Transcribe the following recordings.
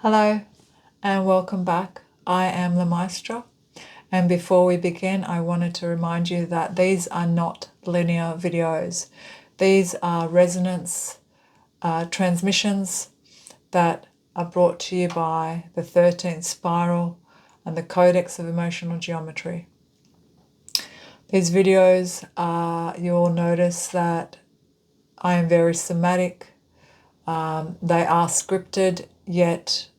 Hello and welcome back. I am Lumaestra, and before we begin I wanted to remind you that these are not linear videos. These are resonance transmissions that are brought to you by the 13th Spiral and the Codex of Emotional Geometry. These videos, you'll notice that I am very somatic. They are scripted, yet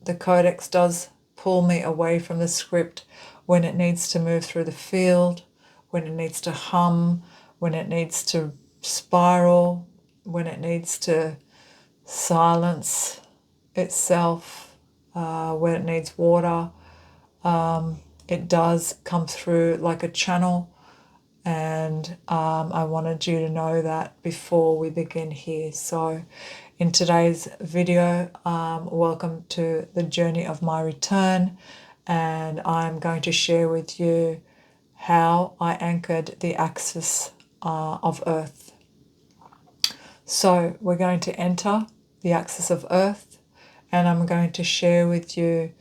the Codex does pull me away from the script when it needs to move through the field, when it needs to hum, when it needs to spiral, when it needs to silence itself, when it needs water. It does come through like a channel, and I wanted you to know that before we begin here. So in today's video, welcome to the journey of my return, and I'm going to share with you how I anchored the axis of Earth. So we're going to enter the axis of Earth, and I'm going to share with you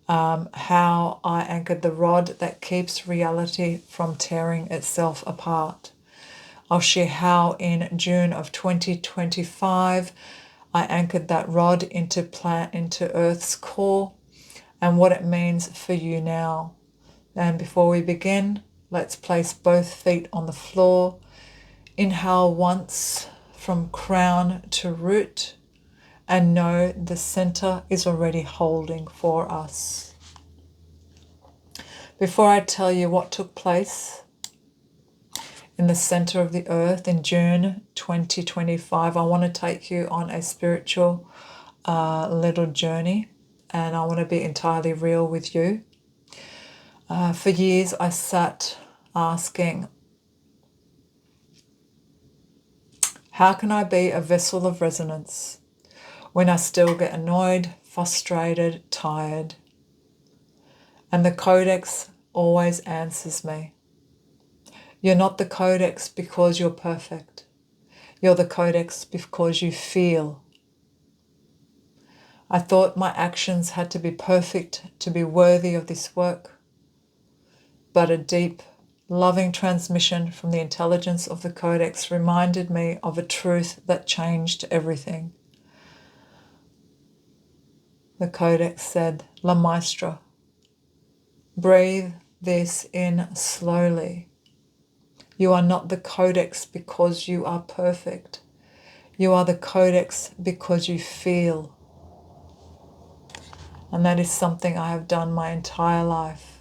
how I anchored the rod that keeps reality from tearing itself apart. I'll share how in June of 2025 I anchored that rod into Earth's core and what it means for you now. And before we begin, let's place both feet on the floor. Inhale once from crown to root, and know the center is already holding for us. Before I tell you what took place in the center of the earth in June 2025, I want to take you on a spiritual little journey, and I want to be entirely real with you. For years I sat asking, how can I be a vessel of resonance when I still get annoyed, frustrated, tired? And the Codex always answers me. You're not the Codex because you're perfect. You're the Codex because you feel. I thought my actions had to be perfect to be worthy of this work, but a deep, loving transmission from the intelligence of the Codex reminded me of a truth that changed everything. The Codex said, Lumaestra, breathe this in slowly. You are not the Codex because you are perfect. You are the Codex because you feel. And that is something I have done my entire life.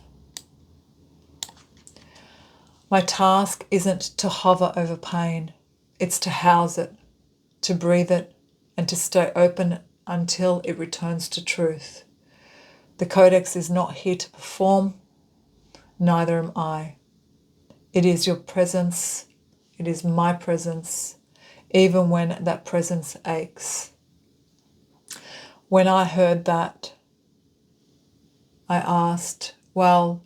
My task isn't to hover over pain. It's to house it, to breathe it, and to stay open until it returns to truth. The Codex is not here to perform, neither am I. It is your presence, it is my presence, even when that presence aches. When I heard that, I asked, well,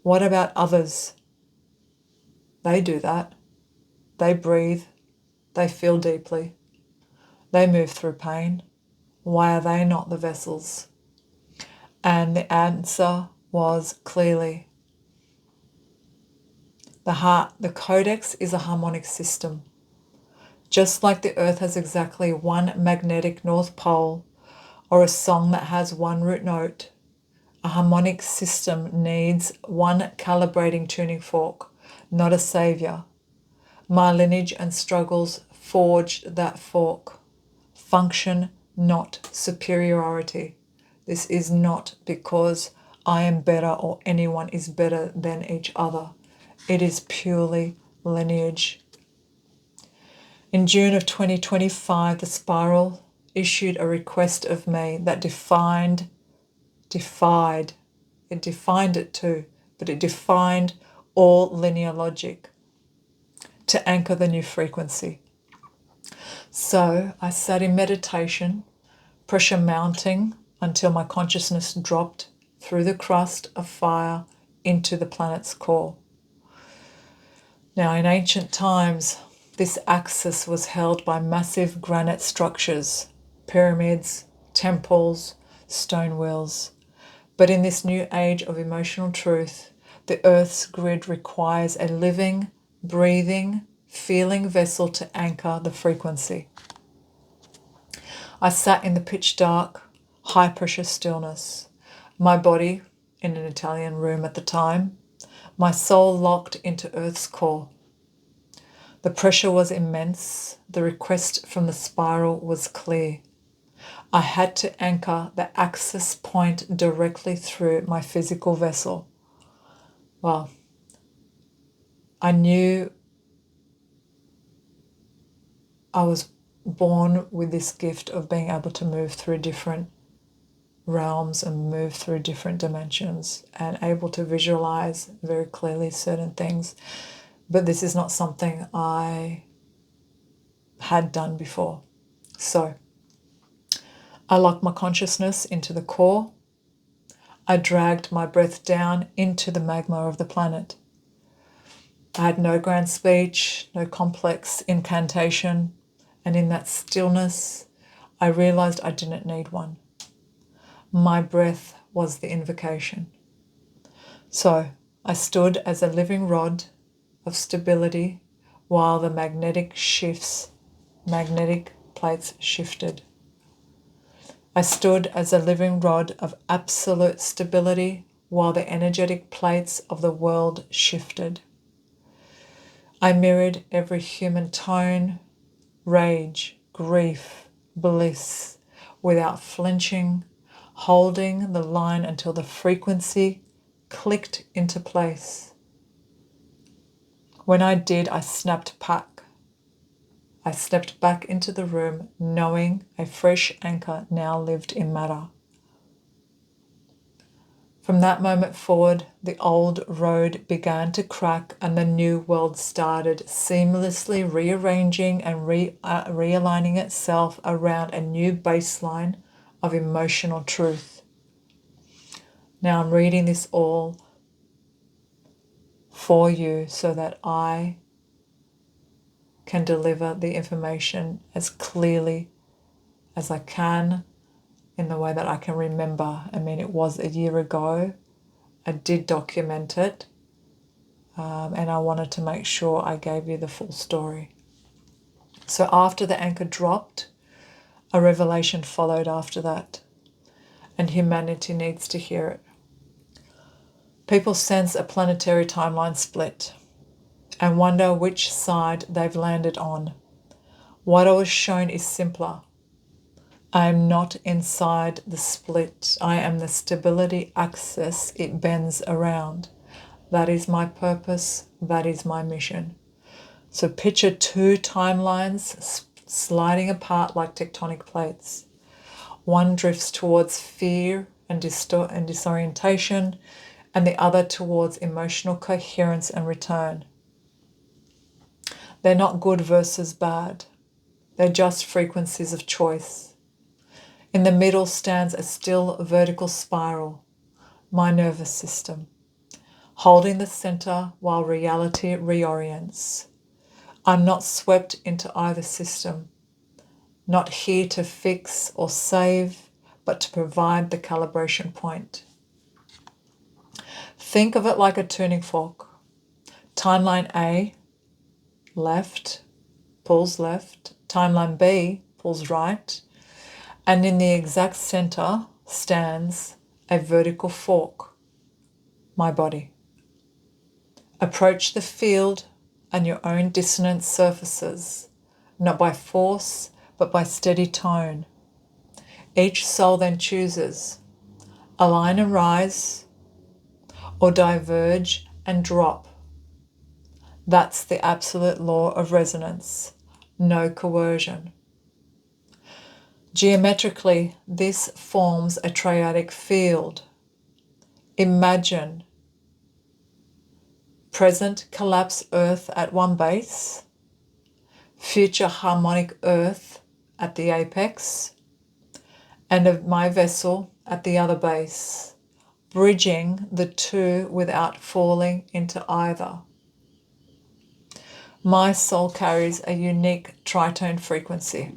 what about others? They do that. They breathe, they feel deeply, they move through pain. Why are they not the vessels? And the answer was clearly, the Codex is a harmonic system. Just like the Earth has exactly one magnetic north pole, or a song that has one root note, a harmonic system needs one calibrating tuning fork, not a savior. My lineage and struggles forged that fork. Function, not superiority. This is not because I am better or anyone is better than each other. It is purely lineage. In June of 2025, the Spiral issued a request of me that defied, it defined it too, but it defined all linear logic to anchor the new frequency. So I sat in meditation, pressure mounting until my consciousness dropped through the crust of fire into the planet's core. Now, in ancient times, this axis was held by massive granite structures, pyramids, temples, stone wheels. But in this new age of emotional truth, the Earth's grid requires a living, breathing, feeling vessel to anchor the frequency. I sat in the pitch dark, high pressure stillness, my body in an Italian room at the time, my soul locked into Earth's core. The pressure was immense, the request from the spiral was clear. I had to anchor the access point directly through my physical vessel. Well, I knew I was born with this gift of being able to move through different realms and move through different dimensions and able to visualize very clearly certain things. But this is not something I had done before. So I locked my consciousness into the core. I dragged my breath down into the magma of the planet. I had no grand speech, no complex incantation, and in that stillness, I realized I didn't need one. My breath was the invocation. So I stood as a living rod of stability while the magnetic plates shifted. I stood as a living rod of absolute stability while the energetic plates of the world shifted. I mirrored every human tone, rage, grief, bliss, without flinching, holding the line until the frequency clicked into place. When I did, I snapped back. I stepped back into the room, knowing a fresh anchor now lived in matter. From that moment forward, the old road began to crack and the new world started, seamlessly rearranging and realigning itself around a new baseline of emotional truth. Now I'm reading this all for you so that I can deliver the information as clearly as I can in the way that I can remember. I mean, it was a year ago. I did document it, and I wanted to make sure I gave you the full story. So after the anchor dropped, a revelation followed after that, and humanity needs to hear it. People sense a planetary timeline split and wonder which side they've landed on. What I was shown is simpler. I am not inside the split. I am the stability axis it bends around. That is my purpose. That is my mission. So picture two timelines sliding apart like tectonic plates. One drifts towards fear and disorientation, and the other towards emotional coherence and return. They're not good versus bad. They're just frequencies of choice. In the middle stands a still vertical spiral, my nervous system, holding the center while reality reorients. I'm not swept into either system, not here to fix or save, but to provide the calibration point. Think of it like a tuning fork. Timeline A, left, pulls left. Timeline B, pulls right. And in the exact center stands a vertical fork, my body. Approach the field and your own dissonant surfaces, not by force, but by steady tone. Each soul then chooses, align and rise, or diverge and drop. That's the absolute law of resonance, no coercion. Geometrically, this forms a triadic field. Imagine present collapse Earth at one base, future harmonic Earth at the apex, and of my vessel at the other base, bridging the two without falling into either. My soul carries a unique tritone frequency.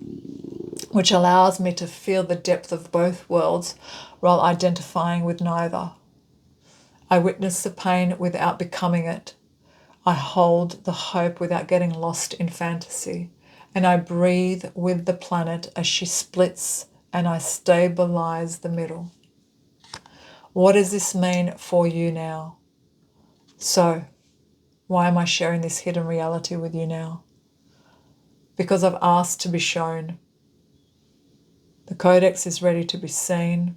which allows me to feel the depth of both worlds while identifying with neither. I witness the pain without becoming it. I hold the hope without getting lost in fantasy. And I breathe with the planet as she splits, and I stabilize the middle. What does this mean for you now? So, why am I sharing this hidden reality with you now? Because I've asked to be shown. The Codex is ready to be seen.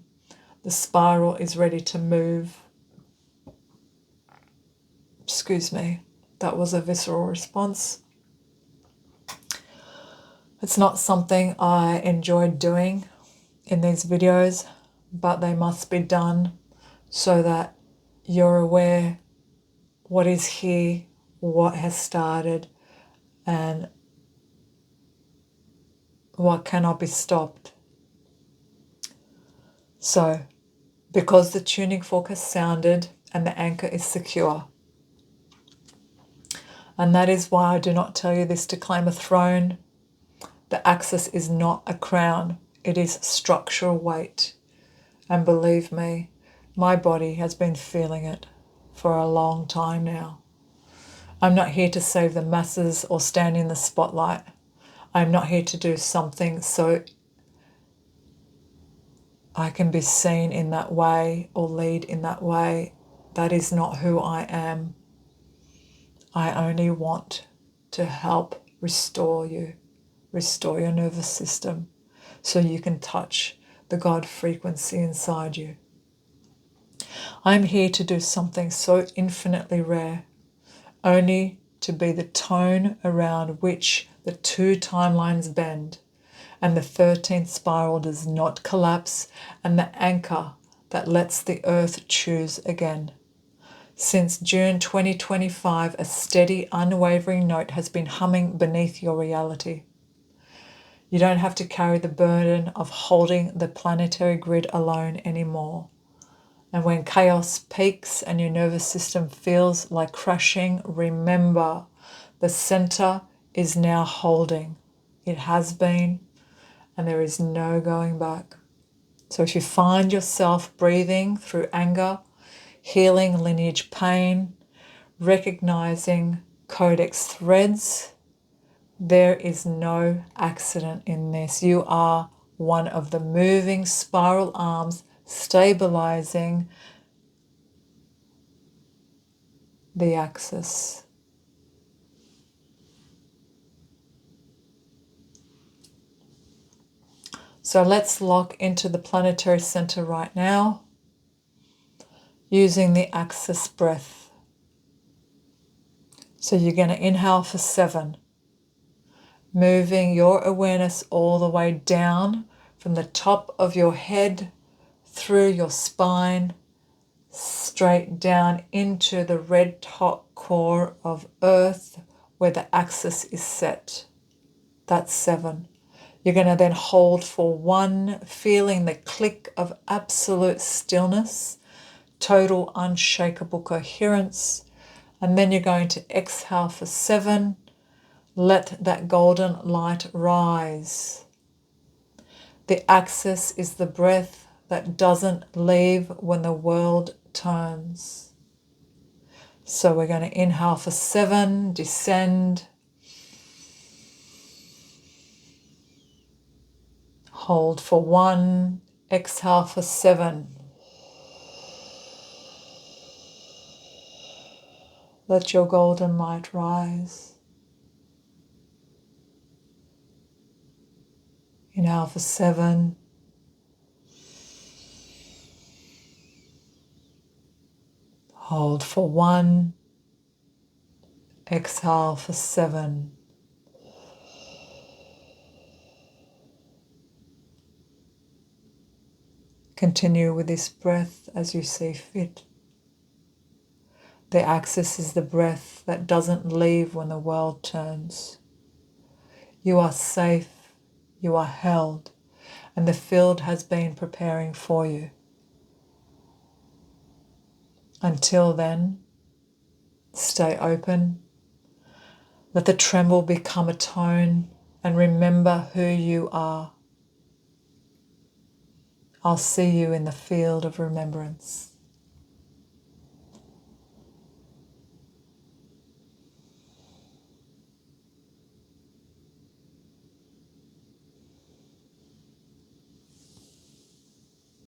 The spiral is ready to move. Excuse me, that was a visceral response. It's not something I enjoyed doing in these videos, but they must be done so that you're aware what is here, what has started, and what cannot be stopped. So, because the tuning fork has sounded and the anchor is secure, and that is why I do not tell you this to claim a throne. The axis is not a crown. It is structural weight. And believe me, my body has been feeling it for a long time now. I'm not here to save the masses or stand in the spotlight. I'm not here to do something so I can be seen in that way or lead in that way. That is not who I am. I only want to help restore you, restore your nervous system, so you can touch the God frequency inside you. I'm here to do something so infinitely rare, only to be the tone around which the two timelines bend, and the 13th spiral does not collapse, and the anchor that lets the earth choose again. Since June 2025, a steady, unwavering note has been humming beneath your reality. You don't have to carry the burden of holding the planetary grid alone anymore. And when chaos peaks and your nervous system feels like crashing, remember the center is now holding. It has been, and there is no going back. So if you find yourself breathing through anger, healing lineage pain, recognizing Codex threads, there is no accident in this. You are one of the moving spiral arms stabilizing the axis. So let's lock into the planetary center right now using the axis breath. So you're going to inhale for 7, moving your awareness all the way down from the top of your head through your spine, straight down into the red hot core of Earth where the axis is set. That's 7. You're going to then hold for 1, feeling the click of absolute stillness, total unshakable coherence. And then you're going to exhale for 7. Let that golden light rise. The axis is the breath that doesn't leave when the world turns. So we're going to inhale for 7, descend. Hold for 1, exhale for 7. Let your golden light rise. Inhale for 7. Hold for 1. Exhale for 7. Continue with this breath as you see fit. The axis is the breath that doesn't leave when the world turns. You are safe, you are held, and the field has been preparing for you. Until then, stay open. Let the tremble become a tone, and remember who you are. I'll see you in the field of remembrance.